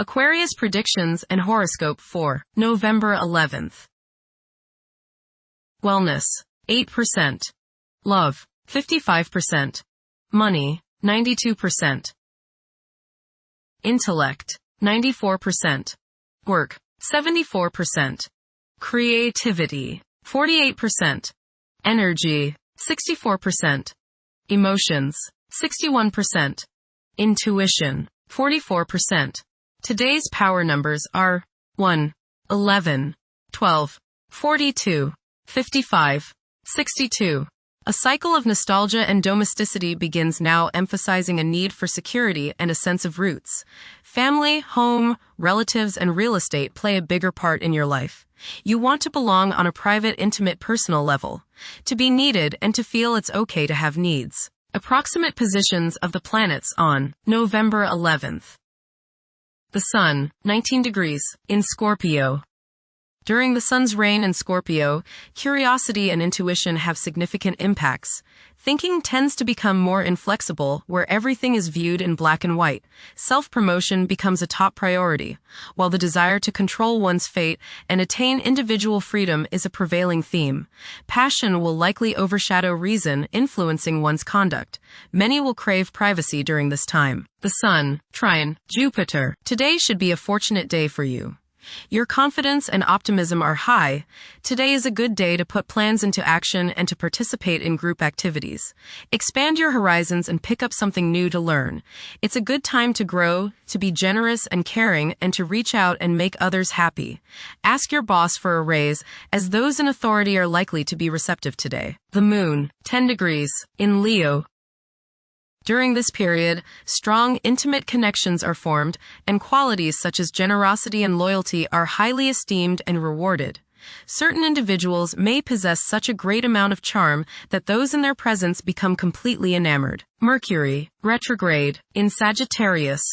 Aquarius predictions and horoscope for November 11th. Wellness, 8%. Love, 55%. Money, 92%. Intellect, 94%. Work, 74%. Creativity, 48%. Energy, 64%. Emotions, 61%. Intuition, 44%. Today's power numbers are 1, 11, 12, 42, 55, 62. A cycle of nostalgia and domesticity begins now, emphasizing a need for security and a sense of roots. Family, home, relatives, and real estate play a bigger part in your life. You want to belong on a private, intimate, personal level, to be needed and to feel it's okay to have needs. Approximate positions of the planets on November 11th. The Sun, 19 degrees, in Scorpio. During the Sun's reign in Scorpio, curiosity and intuition have significant impacts. Thinking tends to become more inflexible, where everything is viewed in black and white. Self-promotion becomes a top priority, while the desire to control one's fate and attain individual freedom is a prevailing theme. Passion will likely overshadow reason, influencing one's conduct. Many will crave privacy during this time. The Sun, trine Jupiter. Today should be a fortunate day for you. Your confidence and optimism are high. Today is a good day to put plans into action and to participate in group activities. Expand your horizons and pick up something new to learn. It's a good time to grow, to be generous and caring, and to reach out and make others happy. Ask your boss for a raise, as those in authority are likely to be receptive today. The Moon, 10 degrees, in Leo. During this period, strong, intimate connections are formed, and qualities such as generosity and loyalty are highly esteemed and rewarded. Certain individuals may possess such a great amount of charm that those in their presence become completely enamored. Mercury, retrograde, in Sagittarius.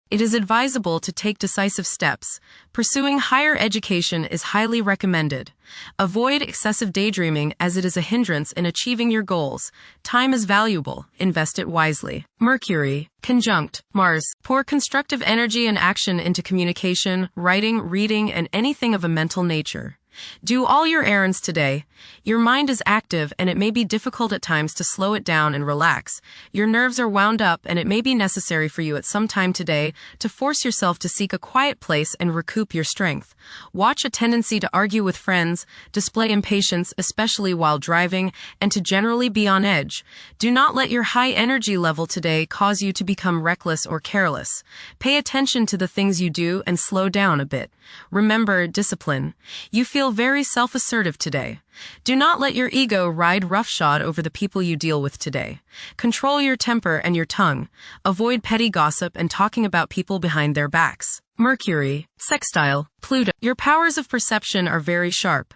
It is advisable to take decisive steps. Pursuing higher education is highly recommended. Avoid excessive daydreaming, as it is a hindrance in achieving your goals. Time is valuable. Invest it wisely. Mercury, conjunct Mars. Pour constructive energy and action into communication, writing, reading, and anything of a mental nature. Do all your errands today. Your mind is active, and it may be difficult at times to slow it down and relax. Your nerves are wound up, and it may be necessary for you at some time today to force yourself to seek a quiet place and recoup your strength. Watch a tendency to argue with friends, display impatience, especially while driving, and to generally be on edge. Do not let your high energy level today cause you to become reckless or careless. Pay attention to the things you do and slow down a bit. Remember discipline. You feel very self-assertive today. Do not let your ego ride roughshod over the people you deal with today. Control your temper and your tongue. Avoid petty gossip and talking about people behind their backs. Mercury, sextile Pluto. Your powers of perception are very sharp.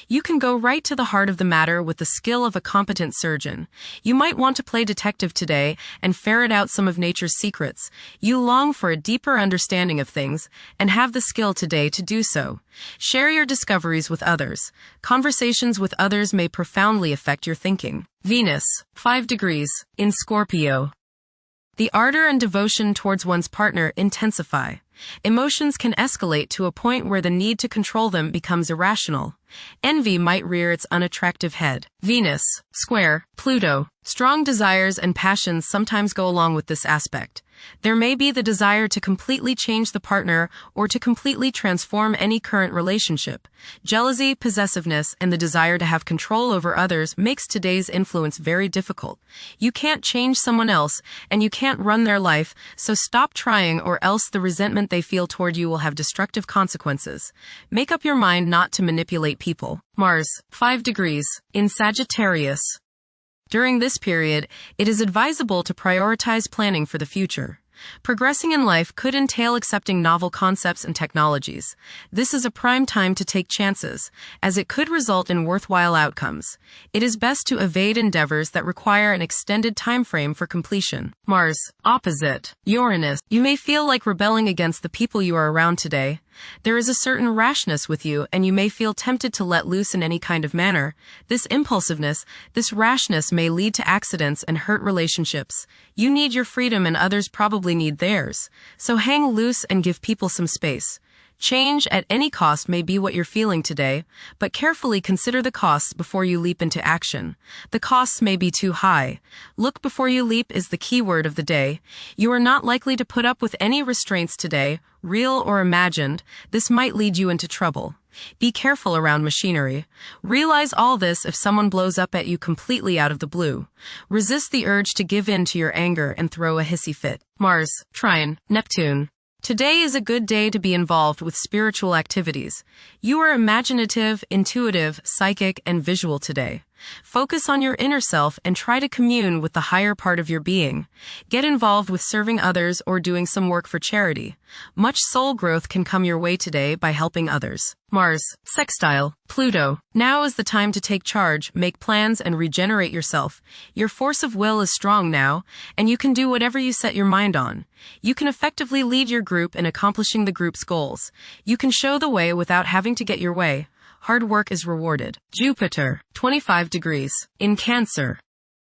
You can go right to the heart of the matter with the skill of a competent surgeon. You might want to play detective today and ferret out some of nature's secrets. You long for a deeper understanding of things and have the skill today to do so. Share your discoveries with others. Conversations with others may profoundly affect your thinking. Venus, 5 degrees, in Scorpio. The ardor and devotion towards one's partner intensify. Emotions can escalate to a point where the need to control them becomes irrational. Envy might rear its unattractive head. Venus, square Pluto. Strong desires and passions sometimes go along with this aspect. There may be the desire to completely change the partner or to completely transform any current relationship. Jealousy, possessiveness, and the desire to have control over others makes today's influence very difficult. You can't change someone else, and you can't run their life, so stop trying, or else the resentment they feel toward you will have destructive consequences. Make up your mind not to manipulate people. Mars, 5 degrees, in Sagittarius. During this period, it is advisable to prioritize planning for the future. Progressing in life could entail accepting novel concepts and technologies. This is a prime time to take chances, as it could result in worthwhile outcomes. It is best to evade endeavors that require an extended time frame for completion. Mars, opposite Uranus. You may feel like rebelling against the people you are around today. There is a certain rashness with you, and you may feel tempted to let loose in any kind of manner. This impulsiveness, this rashness may lead to accidents and hurt relationships. You need your freedom and others probably need theirs. So hang loose and give people some space. Change at any cost may be what you're feeling today, but carefully consider the costs before you leap into action. The costs may be too high. Look before you leap is the key word of the day. You are not likely to put up with any restraints today, real or imagined. This might lead you into trouble. Be careful around machinery. Realize all this if someone blows up at you completely out of the blue. Resist the urge to give in to your anger and throw a hissy fit. Mars, Trine, Neptune. Today is a good day to be involved with spiritual activities. You are imaginative, intuitive, psychic, and visual today. Focus on your inner self and try to commune with the higher part of your being. Get involved with serving others or doing some work for charity. Much soul growth can come your way today by helping others. Mars, sextile, Pluto. Now is the time to take charge, make plans, and regenerate yourself. Your force of will is strong now, and you can do whatever you set your mind on. You can effectively lead your group in accomplishing the group's goals. You can show the way without having to get your way. Hard work is rewarded. Jupiter, 25 degrees, in Cancer.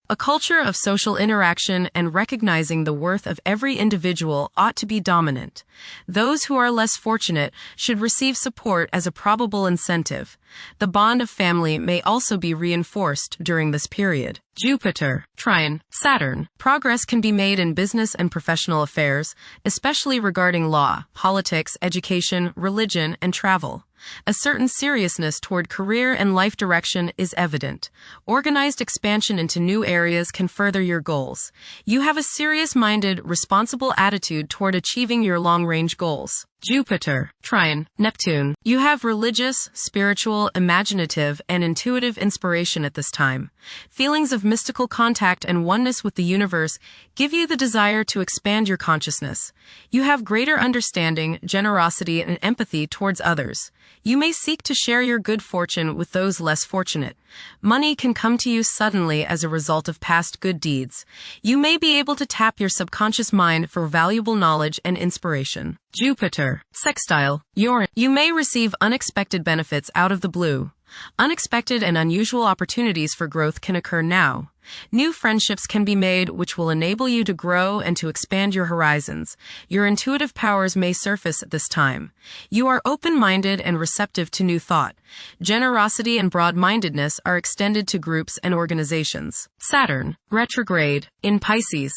A culture of social interaction and recognizing the worth of every individual ought to be dominant. Those who are less fortunate should receive support as a probable incentive. The bond of family may also be reinforced during this period. Jupiter, Trine, Saturn. Progress can be made in business and professional affairs, especially regarding law, politics, education, religion, and travel. A certain seriousness toward career and life direction is evident. Organized expansion into new areas can further your goals. You have a serious-minded, responsible attitude toward achieving your long-range goals. Jupiter, Trine, Neptune. You have religious, spiritual, imaginative, and intuitive inspiration at this time. Feelings of mystical contact and oneness with the universe give you the desire to expand your consciousness. You have greater understanding, generosity, and empathy towards others. You may seek to share your good fortune with those less fortunate. Money can come to you suddenly as a result of past good deeds. You may be able to tap your subconscious mind for valuable knowledge and inspiration. Jupiter, sextile, Uranus. You may receive unexpected benefits out of the blue. Unexpected and unusual opportunities for growth can occur now. New friendships can be made which will enable you to grow and to expand your horizons. Your intuitive powers may surface at this time. You are open-minded and receptive to new thought. Generosity and broad-mindedness are extended to groups and organizations. Saturn, retrograde, in Pisces.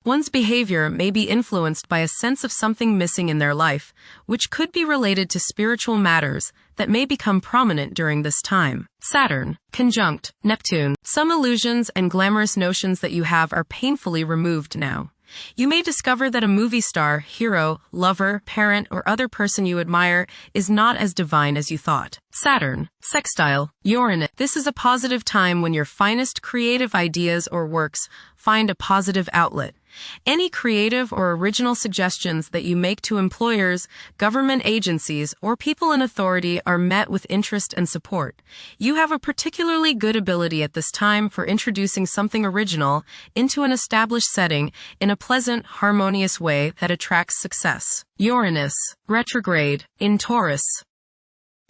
One's behavior may be influenced by a sense of something missing in their life, which could be related to spiritual matters that may become prominent during this time. Saturn, conjunct Neptune. Some illusions and glamorous notions that you have are painfully removed now. You may discover that a movie star, hero, lover, parent, or other person you admire is not as divine as you thought. Saturn, sextile, Uranus. This is a positive time when your finest creative ideas or works find a positive outlet. Any creative or original suggestions that you make to employers, government agencies, or people in authority are met with interest and support. You have a particularly good ability at this time for introducing something original into an established setting in a pleasant, harmonious way that attracts success. Uranus, retrograde, in Taurus.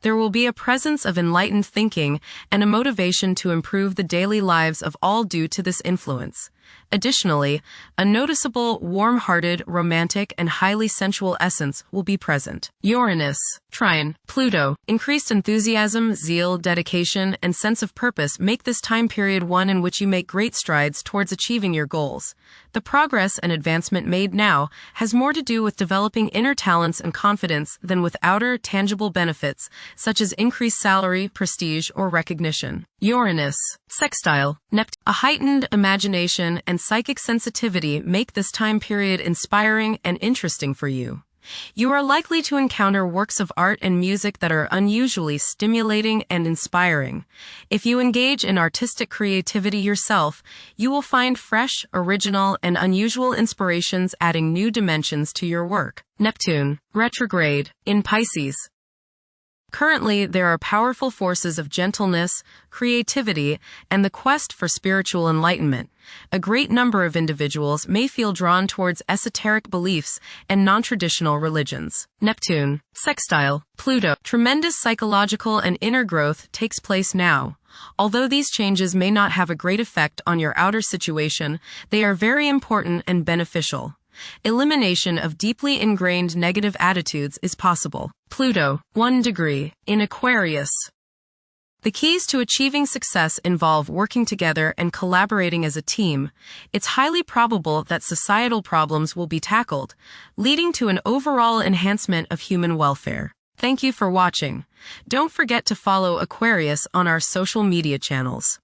There will be a presence of enlightened thinking and a motivation to improve the daily lives of all due to this influence. Additionally, a noticeable, warm-hearted, romantic, and highly sensual essence will be present. Uranus, Trine, Pluto. Increased enthusiasm, zeal, dedication, and sense of purpose make this time period one in which you make great strides towards achieving your goals. The progress and advancement made now has more to do with developing inner talents and confidence than with outer, tangible benefits, such as increased salary, prestige, or recognition. Uranus, sextile, Neptune. A heightened imagination and psychic sensitivity make this time period inspiring and interesting for you. You are likely to encounter works of art and music that are unusually stimulating and inspiring. If you engage in artistic creativity yourself, you will find fresh, original, and unusual inspirations adding new dimensions to your work. Neptune, retrograde, in Pisces. Currently, there are powerful forces of gentleness, creativity, and the quest for spiritual enlightenment. A great number of individuals may feel drawn towards esoteric beliefs and non-traditional religions. Neptune, sextile, Pluto. Tremendous psychological and inner growth takes place now. Although these changes may not have a great effect on your outer situation, they are very important and beneficial. Elimination of deeply ingrained negative attitudes is possible. Pluto, 1 degree, in Aquarius. The keys to achieving success involve working together and collaborating as a team. It's highly probable that societal problems will be tackled, leading to an overall enhancement of human welfare. Thank you for watching. Don't forget to follow Aquarius on our social media channels.